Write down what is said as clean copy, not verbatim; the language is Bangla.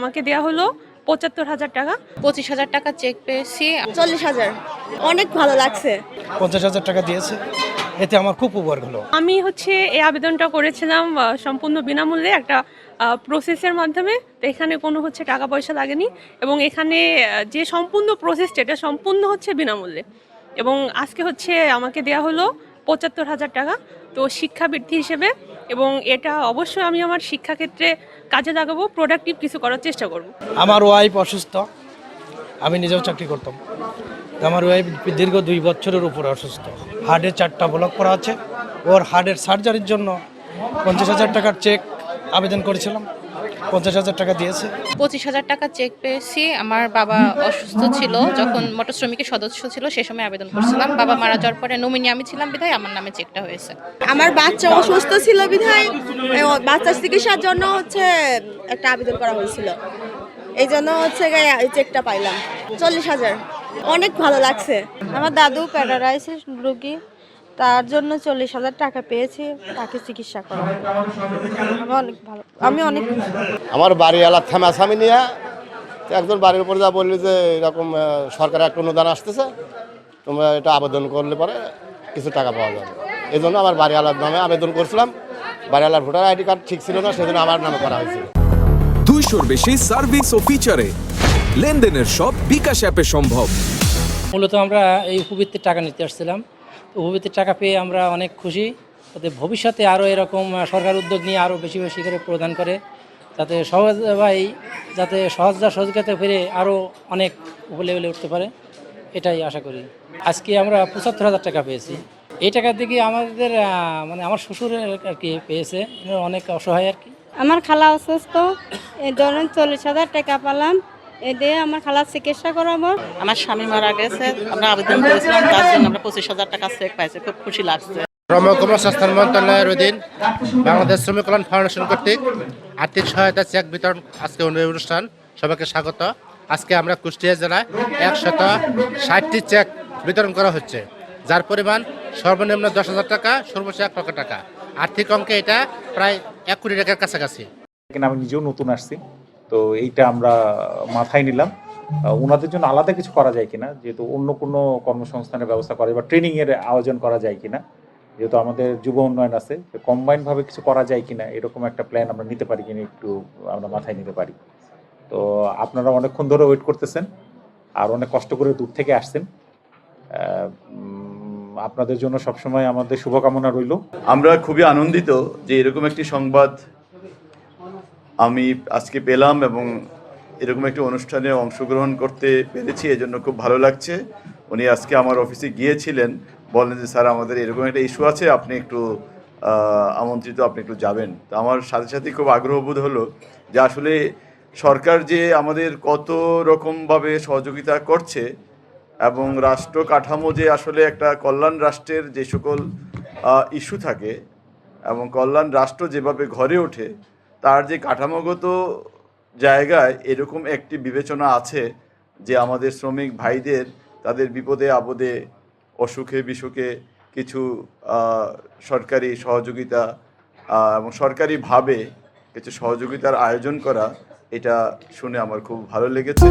আমাকে দেয়া হলো ৭৫,০০০ টাকা। ২৫,০০০ টাকা চেক পেয়েছি। ৪০,০০০। অনেক ভালো লাগছে। ৫০,০০০ টাকা দিয়েছে, এতে আমার খুব উপকার হলো। আমি এই আবেদনটা করেছিলাম সম্পূর্ণ বিনামূল্যে একটা প্রসেসের মাধ্যমে। তো এখানে কোনো টাকা পয়সা লাগেনি এবং এখানে যে সম্পূর্ণ প্রসেসটা এটা সম্পূর্ণ বিনামূল্যে। এবং আজকে আমাকে দেয়া হলো ৭৫,০০০ টাকা। তো শিক্ষাবৃত্তি হিসেবে, এবং এটা অবশ্যই আমি আমার শিক্ষাক্ষেত্রে কাজে লাগাবো, প্রোডাক্টিভ কিছু করার চেষ্টা করব। আমার ওয়াইফ অসুস্থ, আমি নিজেও চাকরি করতাম। আমার ওয়াইফ দীর্ঘ ২ বছরের উপর অসুস্থ, হার্টের 4টা ব্লক করা আছে। ওর হার্টের সার্জারির জন্য ৫০,০০০ টাকার চেক আবেদন করেছিলাম, ৫০,০০০ টাকা দিয়েছে। ২৫,০০০ টাকা চেক পেয়েছি। আমার বাবা অসুস্থ ছিল, যখন মোটর শ্রমিকের সদস্য ছিল সে সময় আবেদন করছিলাম। বাবা মারা যাওয়ার পরে নমিনি আমি ছিলাম বিধায় আমার নামে চেকটা হয়েছে। আমার বাচ্চা অসুস্থ ছিল বিধায় বাচ্চার চিকিৎসার জন্য একটা আবেদন করা হয়েছিল, এই জন্য এই চেকটা পাইলাম। ৪০,০০০। অনেক ভালো লাগছে। আমার দাদু প্যারালাইসিস রোগী, তার জন্য ৪০,০০০ টাকা পেয়েছি, তাকে চিকিৎসা করা। আমি অনেক আমার বাড়িওয়ালা থামাসামি নিয়ে একজন বাড়ির উপরে যা বললি যে এরকম সরকারের একটা অনুদান আসতেছে, তোমরা এটা আবেদন করলে পরে কিছু টাকা পাওয়া যাবে। এই জন্য আমার বাড়িওয়ালার নামে আবেদন করছিলাম। বাড়িওয়ালার ভোটার আইডি কার্ড ঠিক ছিল না, সেজন্য আমার নামে করা হয়েছিল। 200-র বেশি সার্ভিস ও ফিচারে লেনদেনের সব বিকাশ অ্যাপে সম্ভব। মূলত আমরা এই উপবৃত্তির টাকা নিতে আসছিলাম। উপবৃত্তির টাকা পেয়ে আমরা অনেক খুশি। যাতে ভবিষ্যতে আরও এরকম সরকার উদ্যোগ নিয়ে আরও বেশি বেশি করে প্রদান করে, যাতে সহযোগিতা ফিরে আরও অনেক লেভেলে উঠতে পারে, এটাই আশা করি। আজকে আমরা ৭৫,০০০ টাকা পেয়েছি। এই টাকা থেকে আমাদের আমার শ্বশুরের আর কি পেয়েছে, অনেক অসহায় আর কি। আমার খালা অসুস্থ, এই ধরনের ৪০,০০০ টাকা পেলাম, এ দিয়ে আমার খালার চিকিৎসা করাবো। আমার স্বামী মারা গেছে, আমরা আবেদন করেছিলাম, তার জন্য আমরা ২৫,০০০ টাকা চেক পাইছি, খুব খুশি লাগছে। শ্রম কর্মসংস্থান মন্ত্রণালয়ের অধীন বাংলাদেশ শ্রমিক কল্যাণ ফাউন্ডেশন কর্তৃক আর্থিক সহায়তা চেক বিতরণ আজকে অনুষ্ঠান। সবাইকে স্বাগত। আজকে আমরা কুষ্টিয়া জেলায় ১৬০টি চেক বিতরণ করা হচ্ছে, যার পরিমাণ সর্বনিম্ন ১০,০০০ টাকা, সর্বোচ্চ ১ লক্ষ টাকা। আর্থিক অঙ্কে এটা প্রায় ১ কোটি টাকার কাছাকাছি। আমি নিজেও নতুন আসছি, তো এইটা আমরা মাথায় নিলাম ওনাদের জন্য আলাদা কিছু করা যায় কিনা, যেহেতু অন্য কোনো কর্মসংস্থানের ব্যবস্থা করা যায় বা ট্রেনিংয়ের আয়োজন করা যায় কিনা, যেহেতু আমাদের যুব উন্নয়ন আছে, কম্বাইনভাবে কিছু করা যায় কিনা, এরকম একটা প্ল্যান আমরা নিতে পারি কিনা একটু আমরা মাথায় নিতে পারি। তো আপনারা অনেকক্ষণ ধরে ওয়েট করতেছেন আর অনেক কষ্ট করে দূর থেকে আসছেন, আপনাদের জন্য সবসময় আমাদের শুভকামনা রইল। আমরা খুবই আনন্দিত যে এরকম একটি সংবাদ আমি আজকে পেলাম এবং এরকম একটি অনুষ্ঠানে অংশগ্রহণ করতে পেরেছি, এজন্য খুব ভালো লাগছে। উনি আজকে আমার অফিসে গিয়েছিলেন, বলেন যে স্যার আমাদের এরকম একটা ইস্যু আছে, আপনি একটু আমন্ত্রিত, আপনি একটু যাবেন। তো আমার সাথে সাথে খুব আগ্রহবোধ হলো যে আসলে সরকার যে আমাদের কত রকমভাবে সহযোগিতা করছে এবং রাষ্ট্র কাঠামো যে আসলে একটা কল্যাণ রাষ্ট্রের যে সকল ইস্যু থাকে এবং কল্যাণ রাষ্ট্র যেভাবে গড়ে ওঠে, তার যে কাঠামোগত জায়গায় এরকম একটি বিবেচনা আছে যে আমাদের শ্রমিক ভাইদের তাদের বিপদে আপদে অসুখে বিসুখে কিছু সরকারি সহযোগিতা এবং সরকারিভাবে কিছু সহযোগিতার আয়োজন করা, এটা শুনে আমার খুব ভালো লেগেছে।